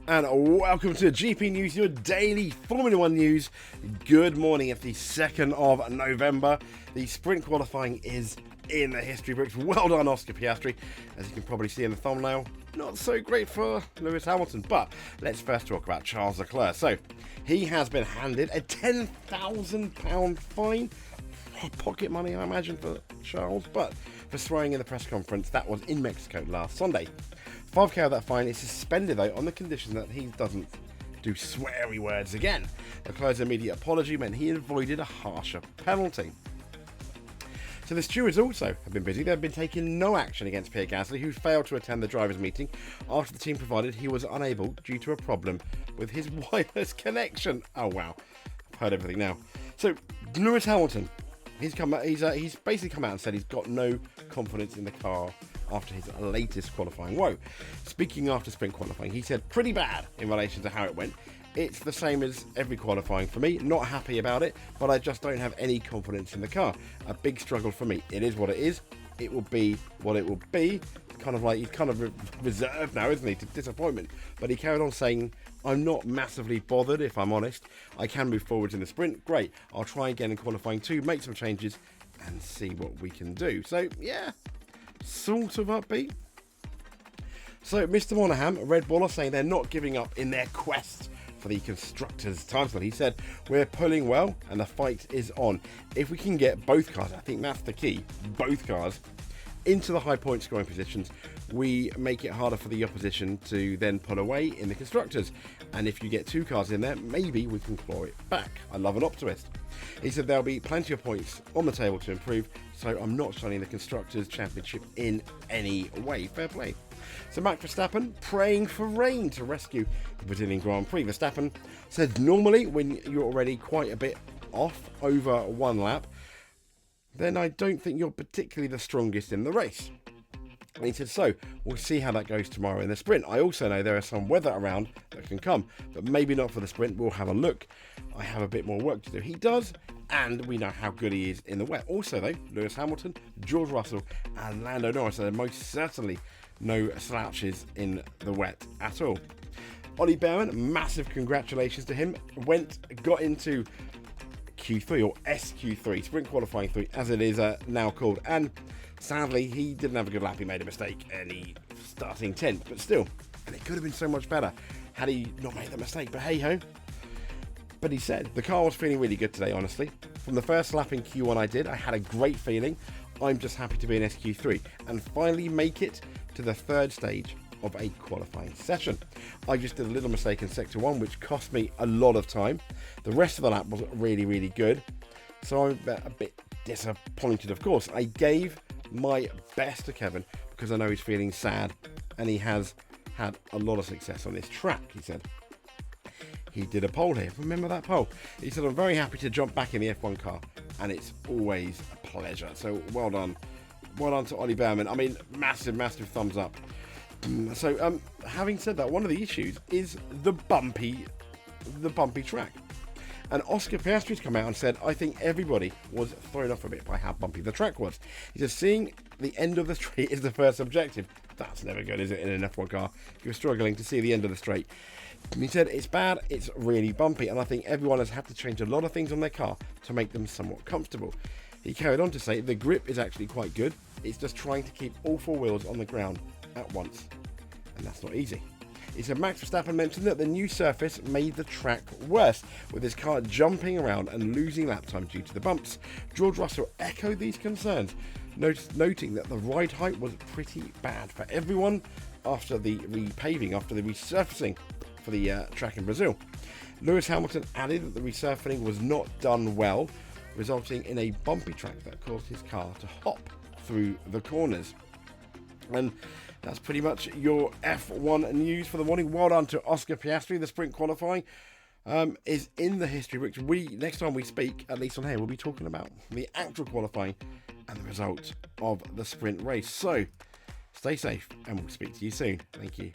And welcome to GP News, your daily Formula 1 news. Good morning. It's the 2nd of November. The sprint qualifying is in the history books. Well done, Oscar Piastri. As you can probably see in the thumbnail, not so great for Lewis Hamilton. But let's first talk about Charles Leclerc. So he has been handed a £10,000 fine. Pocket money, I imagine, for Charles, but for swearing in the press conference that was in Mexico last Sunday. 5k of that fine is suspended, though, on the condition that he doesn't do sweary words again. Leclerc's immediate apology meant he avoided a harsher penalty. So the stewards also have been busy. They've been taking no action against Pierre Gasly, who failed to attend the drivers' meeting after the team provided he was unable due to a problem with his wireless connection. Oh wow, I've heard everything now. So Lewis Hamilton, he's basically come out and said he's got no confidence in the car after his latest qualifying woe. Speaking after sprint qualifying, he said pretty bad in relation to how it went. It's the same as every qualifying for me. Not happy about it, but I just don't have any confidence in the car. A big struggle for me. It is what it is. It will be what it will be. Kind of like he's kind of reserved now, isn't he, to disappointment. But he carried on saying, I'm not massively bothered, if I'm honest. I can move forwards in the sprint. Great. I'll try again in qualifying too, make some changes and see what we can do. So, yeah, sort of upbeat. So, Mr. Monaghan, Red Bull are saying they're not giving up in their quest for the Constructors' title. He said, we're pulling well and the fight is on. If we can get both cars, I think that's the key, both cars, into the high point scoring positions, we make it harder for the opposition to then pull away in the Constructors. And if you get two cars in there, maybe we can claw it back. I love an optimist. He said there'll be plenty of points on the table to improve, so I'm not shunning the Constructors' Championship in any way. Fair play. So Max Verstappen praying for rain to rescue the Brazilian Grand Prix. Verstappen said normally when you're already quite a bit off over one lap, then I don't think you're particularly the strongest in the race. And he said, so we'll see how that goes tomorrow in the sprint. I also know there is some weather around that can come, but maybe not for the sprint. We'll have a look. I have a bit more work to do. He does, and we know how good he is in the wet. Also, though, Lewis Hamilton, George Russell, and Lando Norris are most certainly no slouches in the wet at all. Ollie Behrman, massive congratulations to him. Got into Q3 or SQ3, sprint qualifying 3 as it is now called, and sadly he didn't have a good lap. He made a mistake and he starting 10th, but still, and it could have been so much better had he not made that mistake, but hey ho. But he said the car was feeling really good today, honestly. From the first lap in Q1 I had a great feeling. I'm just happy to be in SQ3 and finally make it to the third stage of a qualifying session. I just did a little mistake in sector 1 which cost me a lot of time. The rest of the lap was really good, so I'm a bit disappointed. Of course, I gave my best to Kevin because I know he's feeling sad and he has had a lot of success on this track. He said he did a pole here. Remember that pole? He said, I'm very happy to jump back in the F1 car and it's always a pleasure. So well done to Ollie Behrman. I mean, massive thumbs up. So having said that, one of the issues is the bumpy track. And Oscar Piastri's come out and said, I think everybody was thrown off a bit by how bumpy the track was. He says, seeing the end of the straight is the first objective. That's never good, is it, in an F1 car? If you're struggling to see the end of the straight. He said, it's bad, it's really bumpy, and I think everyone has had to change a lot of things on their car to make them somewhat comfortable. He carried on to say, the grip is actually quite good. It's just trying to keep all four wheels on the ground at once. And that's not easy. He said Max Verstappen mentioned that the new surface made the track worse, with his car jumping around and losing lap time due to the bumps. George Russell echoed these concerns, noting that the ride height was pretty bad for everyone after the repaving, after the resurfacing for the track in Brazil. Lewis Hamilton added that the resurfacing was not done well, resulting in a bumpy track that caused his car to hop through the corners. And that's pretty much your F1 news for the morning. Well done to Oscar Piastri. The sprint qualifying is in the history books. Next time we speak, at least on here, we'll be talking about the actual qualifying and the results of the sprint race. So stay safe and we'll speak to you soon. Thank you.